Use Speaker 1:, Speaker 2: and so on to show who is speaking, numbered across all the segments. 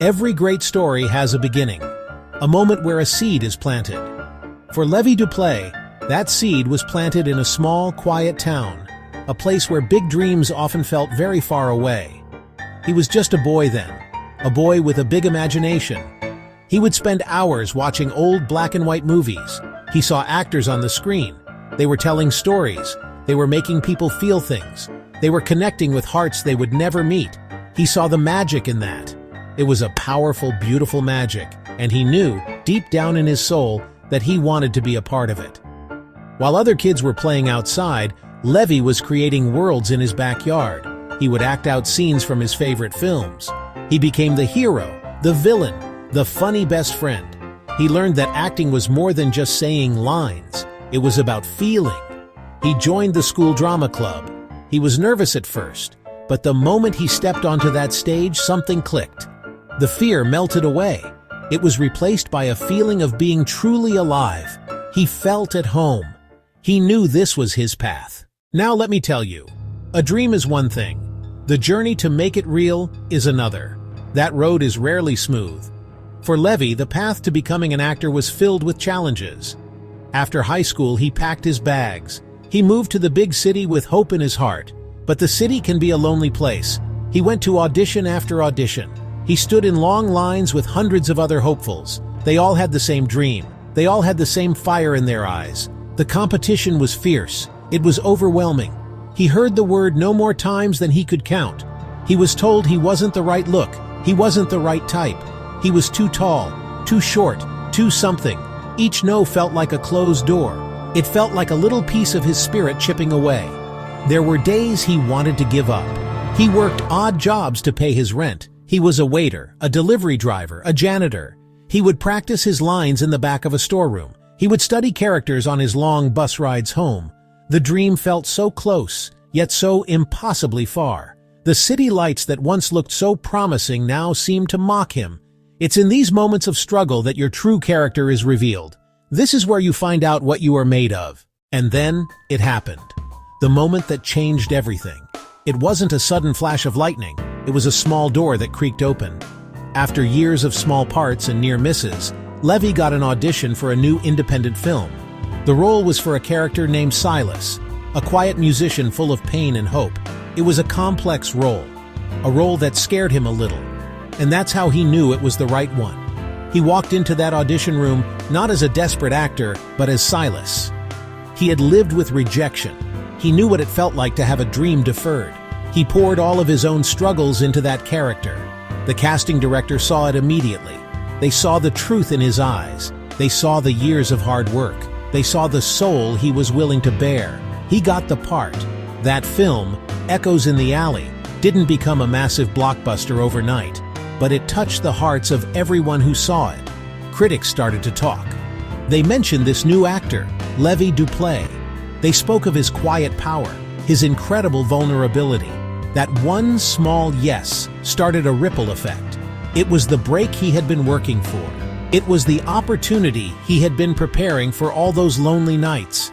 Speaker 1: Every great story has a beginning, a moment where a seed is planted. For Levee Duplay, that seed was planted in a small, quiet town, a place where big dreams often felt very far away. He was just a boy then, a boy with a big imagination. He would spend hours watching old black and white movies. He saw actors on the screen. They were telling stories. They were making people feel things. They were connecting with hearts they would never meet. He saw the magic in that. It was a powerful, beautiful magic, and he knew, deep down in his soul, that he wanted to be a part of it. While other kids were playing outside, Levee was creating worlds in his backyard. He would act out scenes from his favorite films. He became the hero, the villain, the funny best friend. He learned that acting was more than just saying lines. It was about feeling. He joined the school drama club. He was nervous at first, but the moment he stepped onto that stage, something clicked. The fear melted away. It was replaced by a feeling of being truly alive. He felt at home. He knew this was his path. Now let me tell you, a dream is one thing. The journey to make it real is another. That road is rarely smooth. For Levee, the path to becoming an actor was filled with challenges. After high school, he packed his bags. He moved to the big city with hope in his heart. But the city can be a lonely place. He went to audition after audition. He stood in long lines with hundreds of other hopefuls. They all had the same dream. They all had the same fire in their eyes. The competition was fierce. It was overwhelming. He heard the word no more times than he could count. He was told he wasn't the right look. He wasn't the right type. He was too tall, too short, too something. Each no felt like a closed door. It felt like a little piece of his spirit chipping away. There were days he wanted to give up. He worked odd jobs to pay his rent. He was a waiter, a delivery driver, a janitor. He would practice his lines in the back of a storeroom. He would study characters on his long bus rides home. The dream felt so close, yet so impossibly far. The city lights that once looked so promising now seemed to mock him. It's in these moments of struggle that your true character is revealed. This is where you find out what you are made of. And then, it happened. The moment that changed everything. It wasn't a sudden flash of lightning. It was a small door that creaked open. After years of small parts and near misses, Levee got an audition for a new independent film. The role was for a character named Silas, a quiet musician full of pain and hope. It was a complex role, a role that scared him a little. And that's how he knew it was the right one. He walked into that audition room not as a desperate actor, but as Silas. He had lived with rejection. He knew what it felt like to have a dream deferred. He poured all of his own struggles into that character. The casting director saw it immediately. They saw the truth in his eyes. They saw the years of hard work. They saw the soul he was willing to bear. He got the part. That film, Echoes in the Alley, didn't become a massive blockbuster overnight, but it touched the hearts of everyone who saw it. Critics started to talk. They mentioned this new actor, Levee Duplay. They spoke of his quiet power, his incredible vulnerability. That one small yes started a ripple effect. It was the break he had been working for. It was the opportunity he had been preparing for all those lonely nights.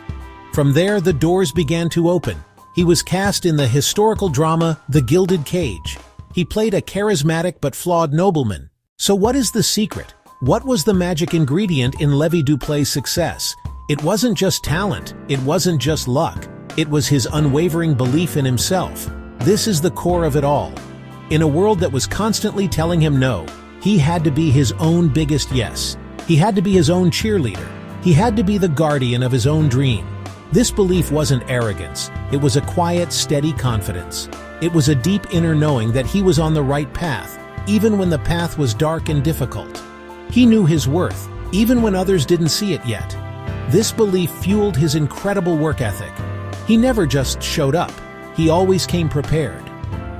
Speaker 1: From there, the doors began to open. He was cast in the historical drama The Gilded Cage. He played a charismatic but flawed nobleman. So what is the secret? What was the magic ingredient in Levee Duplay's success? It wasn't just talent. It wasn't just luck. It was his unwavering belief in himself. This is the core of it all. In a world that was constantly telling him no, he had to be his own biggest yes. He had to be his own cheerleader. He had to be the guardian of his own dream. This belief wasn't arrogance. It was a quiet, steady confidence. It was a deep inner knowing that he was on the right path, even when the path was dark and difficult. He knew his worth, even when others didn't see it yet. This belief fueled his incredible work ethic. He never just showed up. He always came prepared.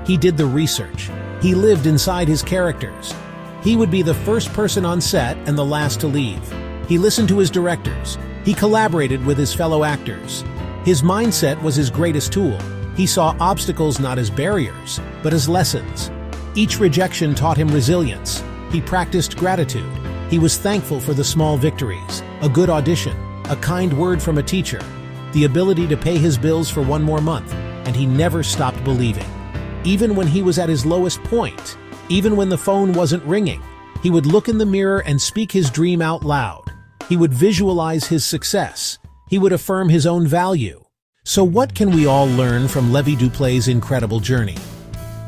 Speaker 1: He did the research. He lived inside his characters. He would be the first person on set and the last to leave. He listened to his directors. He collaborated with his fellow actors. His mindset was his greatest tool. He saw obstacles not as barriers, but as lessons. Each rejection taught him resilience. He practiced gratitude. He was thankful for the small victories, a good audition, a kind word from a teacher, the ability to pay his bills for one more month, and he never stopped believing. Even when he was at his lowest point, Even when the phone wasn't ringing, he would look in the mirror and speak his dream out loud. He would visualize his success. He would affirm his own value. So what can we all learn from Levee Duplay's incredible journey?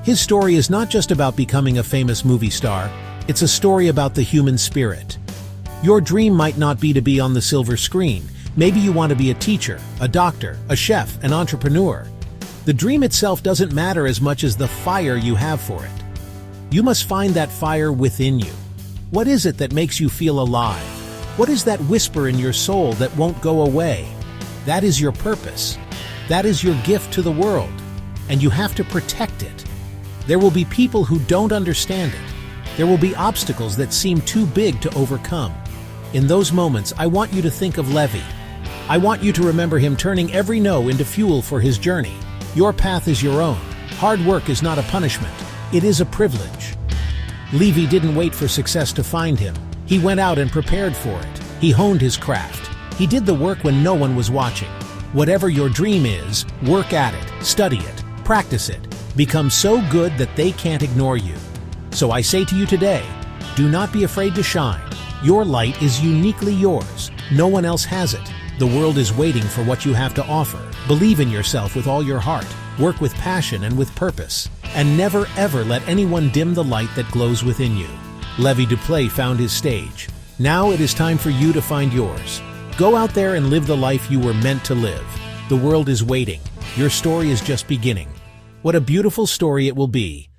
Speaker 1: His story is not just about becoming a famous movie star, it's a story about the human spirit. Your dream might not be to be on the silver screen. Maybe you want to be a teacher, a doctor, a chef, an entrepreneur. The dream itself doesn't matter as much as the fire you have for it. You must find that fire within you. What is it that makes you feel alive? What is that whisper in your soul that won't go away? That is your purpose. That is your gift to the world, and you have to protect it. There will be people who don't understand it. There will be obstacles that seem too big to overcome. In those moments, I want you to think of Levee. I want you to remember him turning every no into fuel for his journey. Your path is your own. Hard work is not a punishment. It is a privilege. Levee didn't wait for success to find him. He went out and prepared for it. He honed his craft. He did the work when no one was watching. Whatever your dream is, work at it, study it, practice it. Become so good that they can't ignore you. So I say to you today, do not be afraid to shine. Your light is uniquely yours. No one else has it. The world is waiting for what you have to offer. Believe in yourself with all your heart. Work with passion and with purpose. And never ever let anyone dim the light that glows within you. Levee Duplay found his stage. Now it is time for you to find yours. Go out there and live the life you were meant to live. The world is waiting. Your story is just beginning. What a beautiful story it will be.